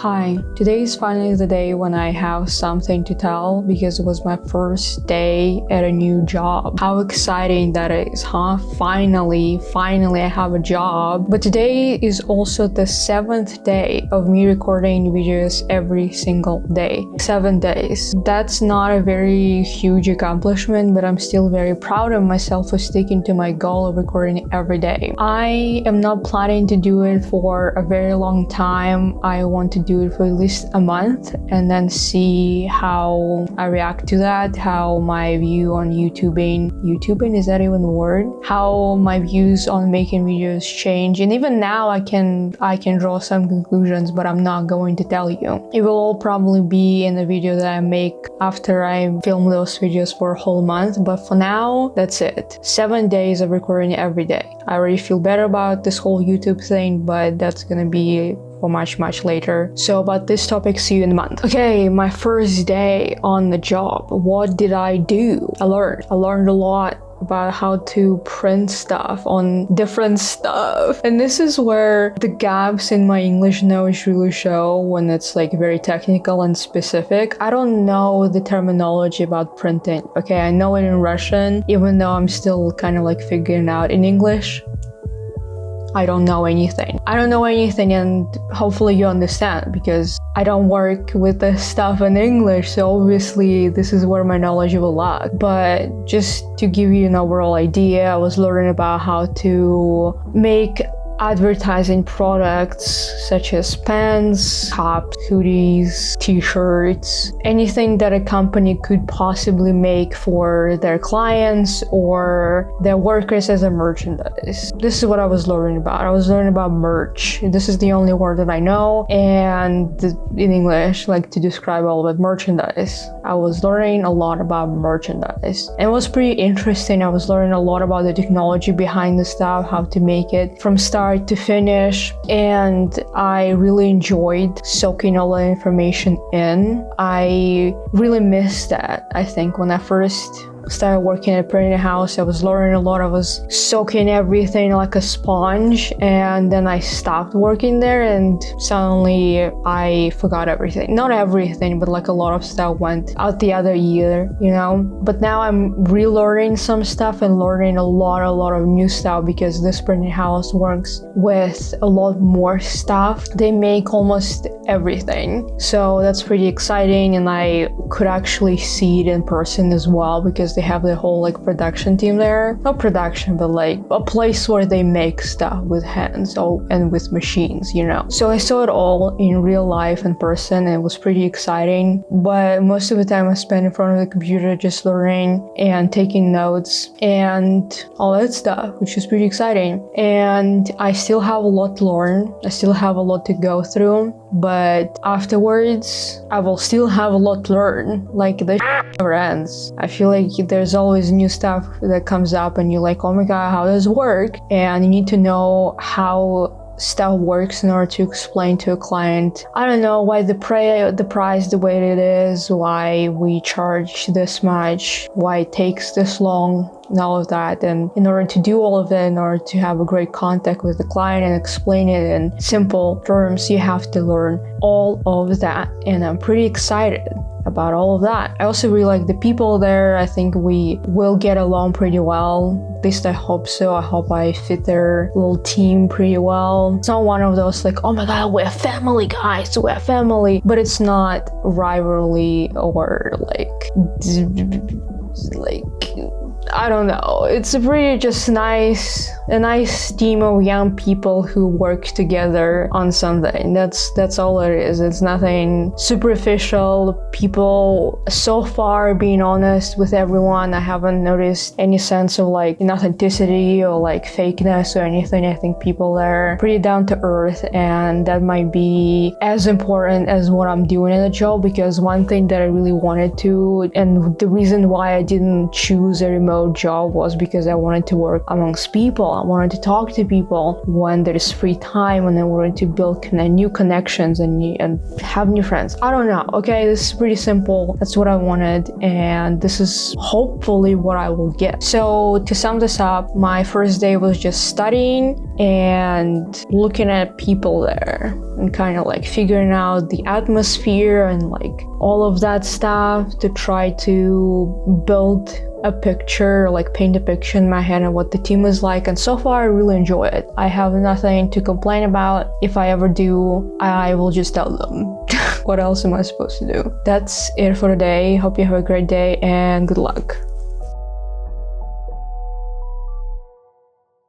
Hi, today is finally the day when I have something to tell because it was my first day at a new job. How exciting that is, huh? Finally, I have a job. But today is also the 7th day of me recording videos every single day. 7 days. That's not a very huge accomplishment, but I'm still very proud of myself for sticking to my goal of recording every day. I am not planning to do it for a very long time. I want to do it for at least a month and then see how I react to that, how my view on YouTubing, is that even a word? How my views on making videos change. And even now I can draw some conclusions, but I'm not going to tell you. It will all probably be in the video that I make after I film those videos for a whole month. But for now, that's it. 7 days of recording every day. I already feel better about this whole YouTube thing, but that's gonna be for much later. So about this topic, see you in a month. Okay, my first day on the job. What did I do? I learned a lot about how to print stuff on different stuff. And this is where the gaps in my English knowledge really show, when it's like very technical and specific. I don't know the terminology about printing. Okay, I know it in Russian, even though I'm still kind of like figuring it out in English. I don't know anything, and hopefully you understand, because I don't work with this stuff in English, so obviously this is where my knowledge will lie. But just to give you an overall idea, I was learning about how to make advertising products such as pens, cups, hoodies, t-shirts, anything that a company could possibly make for their clients or their workers as a merchandise. This is what I was learning about. I was learning about merch. This is the only word that I know, and in English, like to describe all of it, merchandise. I was learning a lot about merchandise. And it was pretty interesting. I was learning a lot about the technology behind the stuff, how to make it from start to finish, and I really enjoyed soaking all the information in. I really missed that. I think when I first started working at a printing house, I was learning a lot. I was soaking everything like a sponge, and then I stopped working there and suddenly I forgot everything. Not everything, but like a lot of stuff went out the other year, you know? But now I'm relearning some stuff and learning a lot of new stuff, because this printing house works with a lot more stuff. They make almost everything. So that's pretty exciting, and I could actually see it in person as well, because they have the whole like production team there. Not production, but like a place where they make stuff with hands and with machines, you know. So I saw it all in real life in person, and it was pretty exciting. But most of the time I spent in front of the computer just learning and taking notes and all that stuff, which is pretty exciting. And I still have a lot to learn. I still have a lot to go through. But afterwards, I will still have a lot to learn. Like, the never ends. I feel like there's always new stuff that comes up, and you're like, oh my god, how does it work? And you need to know how stuff works in order to explain to a client, I don't know, why the price the way it is, why we charge this much, why it takes this long, and all of that. And in order to do all of that, in order to have a great contact with the client and explain it in simple terms, you have to learn all of that. And I'm pretty excited about all of that. I also really like the people there. I think we will get along pretty well. At least I hope so. I hope I fit their little team pretty well. It's not one of those like, oh my god, we're family, guys, we're family. But it's not rivalry or like I don't know. It's a pretty just nice team of young people who work together on something. That's all it is. It's nothing superficial. People, so far, being honest with everyone, I haven't noticed any sense of like inauthenticity or like fakeness or anything. I think people there are pretty down to earth, and that might be as important as what I'm doing in the job, because one thing that I really wanted to, and the reason why I didn't choose a remote job, was because I wanted to work amongst people. I wanted to talk to people when there is free time, and I wanted to build new connections and have new friends. I don't know. Okay, this is pretty simple. That's what I wanted, and this is hopefully what I will get. So to sum this up, my first day was just studying, and looking at people there and kind of like figuring out the atmosphere and like all of that stuff to try to build a picture, like paint a picture in my head of what the team is like. And so far I really enjoy it. I have nothing to complain about. If I ever do, I will just tell them. What else am I supposed to do? That's it for today. Hope you have a great day and good luck.